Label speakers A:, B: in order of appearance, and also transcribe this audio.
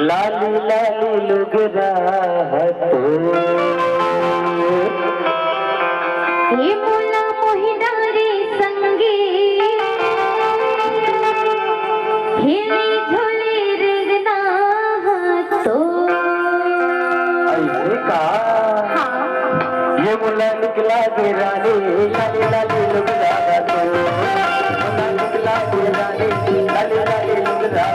A: लाली लाली लुगरा तो
B: ये मोला मोहिनारे संगे खेली झोले रंगना तो
A: ऐसे का ये मुला निकला के रानी लाली लाली लुगरा तो मुला निकला के रानी लाली लाली लुगरा